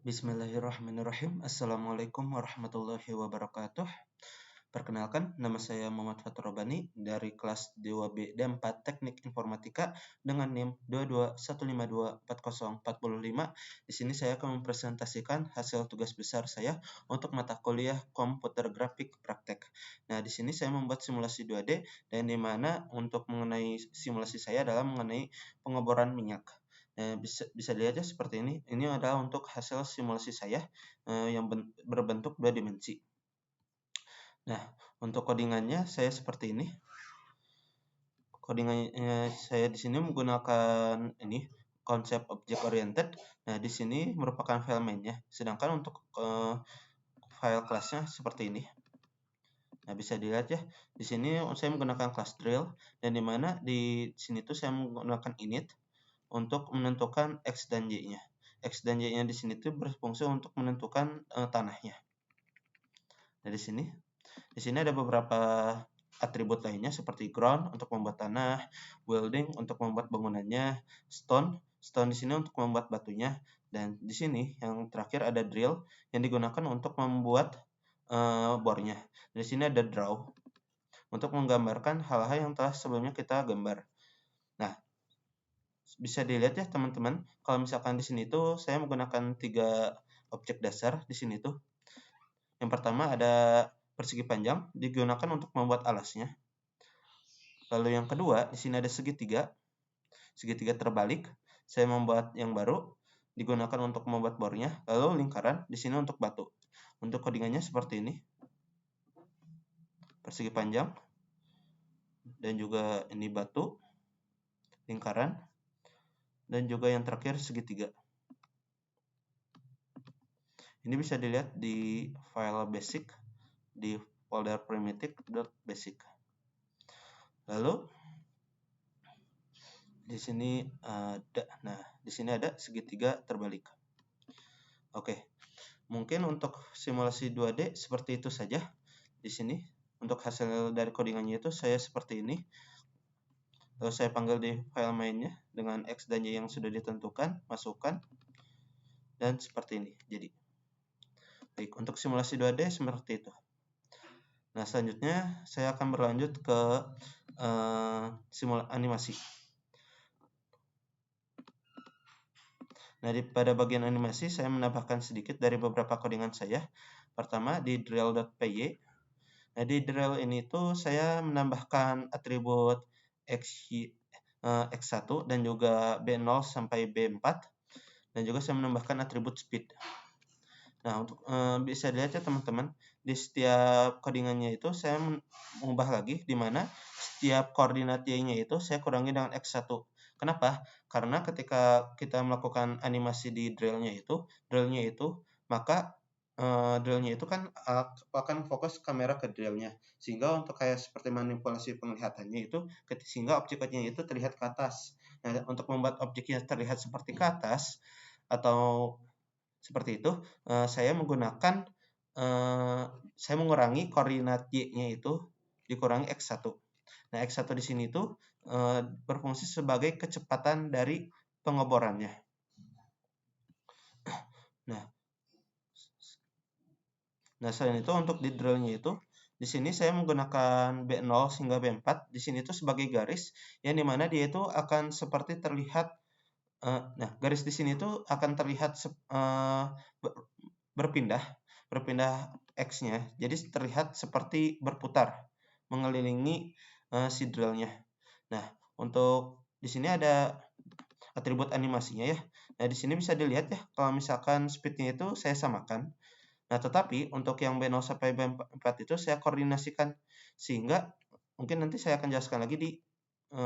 Bismillahirrahmanirrahim. Assalamualaikum warahmatullahi wabarakatuh. Perkenalkan, nama saya Muhammad Fatur Robani dari kelas 2B D4 Teknik Informatika dengan NIM 221524045. Di sini saya akan mempresentasikan hasil tugas besar saya untuk mata kuliah Komputer Grafik Praktek. Nah, di sini saya membuat simulasi 2D dan di mana untuk mengenai simulasi saya adalah mengenai pengeboran minyak. Bisa dilihat ya seperti ini. Ini adalah untuk hasil simulasi saya yang berbentuk 2 dimensi. Nah, untuk codingannya saya seperti ini. Codingannya saya di sini menggunakan ini konsep object oriented. Nah, di sini merupakan file mainnya. Sedangkan untuk file kelasnya seperti ini. Nah, bisa dilihat ya. Di sini saya menggunakan class drill dan di mana di sini tuh saya menggunakan init untuk menentukan X dan Y-nya. X dan Y-nya di sini tuh berfungsi untuk menentukan tanahnya. Nah, di sini ada beberapa atribut lainnya seperti ground untuk membuat tanah, building untuk membuat bangunannya, stone di sini untuk membuat batunya, dan di sini yang terakhir ada drill yang digunakan untuk membuat bornya. Di sini ada draw untuk menggambarkan hal-hal yang telah sebelumnya kita gambar. Nah, bisa dilihat ya teman-teman, kalau misalkan di sini tuh saya menggunakan 3 objek dasar di sini tuh. Yang pertama ada persegi panjang digunakan untuk membuat alasnya. Lalu yang kedua, di sini ada segitiga terbalik. Saya membuat yang baru digunakan untuk membuat bornya. Lalu lingkaran di sini untuk batu. Untuk codingannya seperti ini. Persegi panjang dan juga ini batu, lingkaran, dan juga yang terakhir segitiga. Ini bisa dilihat di file basic di folder primitive.basic. Lalu di sini ada segitiga terbalik. Oke. Mungkin untuk simulasi 2D seperti itu saja. Di sini untuk hasil dari codingannya itu saya seperti ini. Lalu saya panggil di file mainnya dengan X dan Y yang sudah ditentukan, masukkan, dan seperti ini. Jadi, baik, untuk simulasi 2D seperti itu. Nah, selanjutnya saya akan berlanjut ke animasi. Nah, pada bagian animasi saya menambahkan sedikit dari beberapa codingan saya. Pertama di drill.py. Nah, di drill ini tuh saya menambahkan atribut X1 dan juga B0 sampai B4. Dan juga saya menambahkan atribut speed. Nah, untuk bisa dilihat ya teman-teman, di setiap codingannya itu saya mengubah lagi di mana setiap koordinat Y-nya itu saya kurangi dengan X1. Kenapa? Karena ketika kita melakukan animasi di drillnya itu, maka drillnya itu kan akan fokus kamera ke drillnya, sehingga untuk kayak seperti manipulasi penglihatannya itu, sehingga objeknya itu terlihat ke atas. Nah, untuk membuat objeknya terlihat seperti ke atas atau seperti itu, saya mengurangi koordinat Y-nya itu dikurangi X1. Nah, X1 di sini itu berfungsi sebagai kecepatan dari pengeborannya. Nah, selain itu untuk di drillnya itu, di sini saya menggunakan B0 hingga B4. Di sini itu sebagai garis yang dimana dia itu akan seperti terlihat. Nah, garis di sini itu akan terlihat berpindah X-nya. Jadi terlihat seperti berputar mengelilingi si drillnya. Nah, untuk di sini ada atribut animasinya ya. Nah, di sini bisa dilihat ya, kalau misalkan speednya itu saya samakan. Nah, tetapi untuk yang B0 sampai B4 itu saya koordinasikan, sehingga mungkin nanti saya akan jelaskan lagi di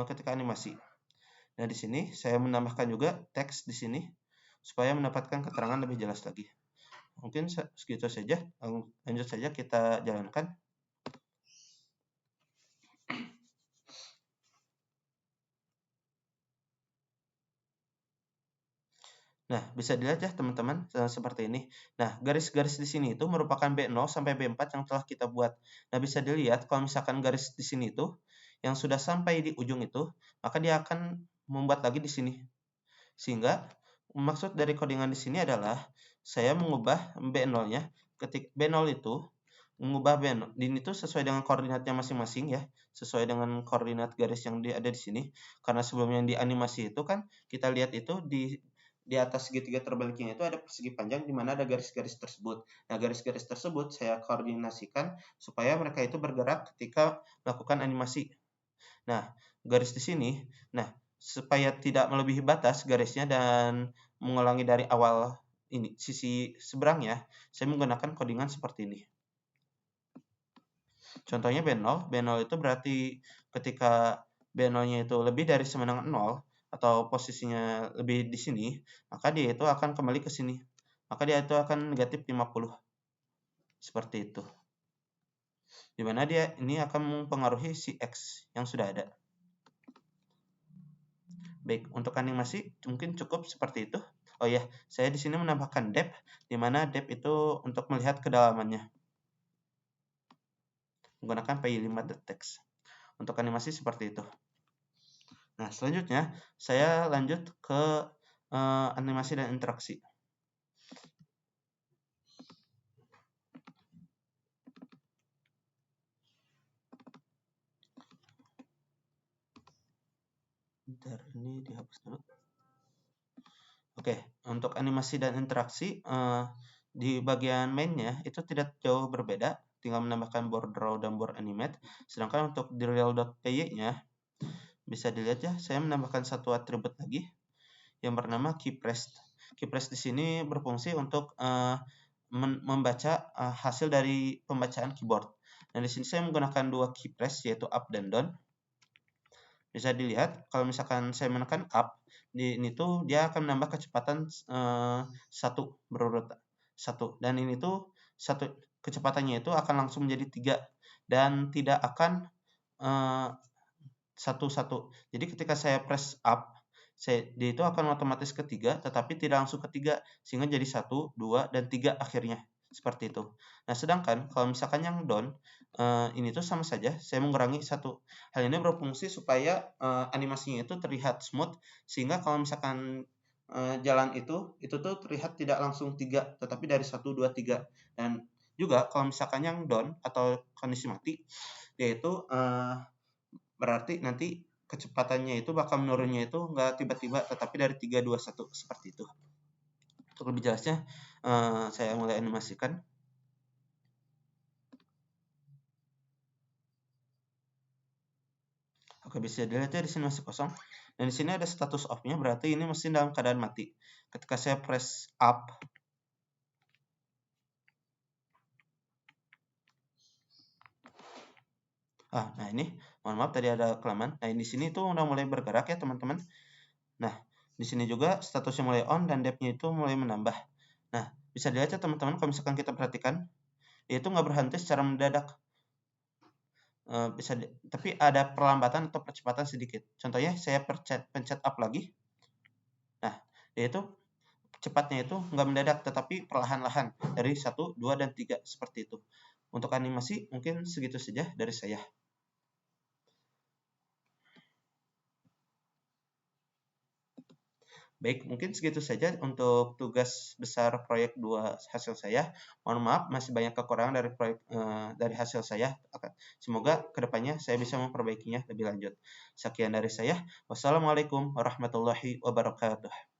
ketika animasi. Nah, di sini saya menambahkan juga teks di sini supaya mendapatkan keterangan lebih jelas lagi. Mungkin segitu saja. Lanjut saja kita jalankan. Nah, bisa dilihat ya teman-teman seperti ini. Nah, garis-garis di sini itu merupakan B0 sampai B4 yang telah kita buat. Nah, bisa dilihat kalau misalkan garis di sini itu yang sudah sampai di ujung itu, maka dia akan membuat lagi di sini. Sehingga maksud dari codingan di sini adalah saya mengubah B0-nya. Ketik B0 itu mengubah B0 ini tuh sesuai dengan koordinatnya masing-masing ya, sesuai dengan koordinat garis yang ada di sini. Karena sebelumnya di animasi itu kan kita lihat itu di atas segitiga terbaliknya itu ada persegi panjang di mana ada garis-garis tersebut. Nah, garis-garis tersebut saya koordinasikan supaya mereka itu bergerak ketika melakukan animasi. Nah, garis di sini, nah supaya tidak melebihi batas garisnya dan mengulangi dari awal ini sisi seberangnya, saya menggunakan codingan seperti ini. Contohnya B0, B0 itu berarti ketika B0-nya itu lebih dari sama dengan 0 atau posisinya lebih di sini, maka dia itu akan kembali ke sini. Maka dia itu akan negatif 50. Seperti itu. Dimana dia ini akan mempengaruhi si X yang sudah ada. Baik, untuk animasi mungkin cukup seperti itu. Oh ya, saya di sini menambahkan depth, di mana depth itu untuk melihat kedalamannya. Menggunakan PI5.text. Untuk animasi seperti itu. Nah, selanjutnya saya lanjut ke animasi dan interaksi. Bentar, ini dihapus dulu. Oke, untuk animasi dan interaksi di bagian mainnya itu tidak jauh berbeda, tinggal menambahkan board draw dan board animate. Sedangkan untuk di real.py-nya bisa dilihat ya, saya menambahkan satu atribut lagi yang bernama keypressed. Keypressed di sini berfungsi untuk membaca hasil dari pembacaan keyboard. Dan di sini saya menggunakan dua keypress yaitu up dan down. Bisa dilihat kalau misalkan saya menekan up, di ini tuh dia akan menambah kecepatan satu berurut satu, dan ini tuh satu kecepatannya itu akan langsung menjadi 3 dan tidak akan satu-satu. Jadi ketika saya press up, dia itu akan otomatis ketiga, tetapi tidak langsung ketiga, sehingga jadi 1, 2, dan 3 akhirnya. Seperti itu. Nah, sedangkan kalau misalkan yang down, ini tuh sama saja, saya mengurangi 1. Hal ini berfungsi supaya animasinya itu terlihat smooth, sehingga kalau misalkan jalan itu tuh terlihat tidak langsung 3, tetapi dari 1, 2, 3. Dan juga kalau misalkan yang down atau kondisi mati, yaitu berarti nanti kecepatannya itu bakal menurunnya itu nggak tiba-tiba, tetapi dari 3, 2, 1 seperti itu. Untuk lebih jelasnya, saya mulai animasikan. Oke, bisa dilihat ya di sini masih kosong. Dan di sini ada status off-nya, berarti ini mesin dalam keadaan mati. Ketika saya press up, nah ini, mohon maaf tadi ada kelamaan. Nah, di sini tuh udah mulai bergerak ya teman-teman. Nah, di sini juga statusnya mulai on dan depth-nya itu mulai menambah. Nah, bisa dilihat ya teman-teman, kalau misalkan kita perhatikan, itu nggak berhenti secara mendadak. Tapi ada perlambatan atau percepatan sedikit. Contohnya saya pencet up lagi. Nah, yaitu cepatnya itu nggak mendadak, tetapi perlahan-lahan dari 1, 2, dan 3 seperti itu. Untuk animasi mungkin segitu saja dari saya. Baik, mungkin segitu saja untuk tugas besar proyek 2 hasil saya. Mohon maaf, masih banyak kekurangan dari hasil saya. Semoga kedepannya saya bisa memperbaikinya lebih lanjut. Sekian dari saya. Wassalamualaikum warahmatullahi wabarakatuh.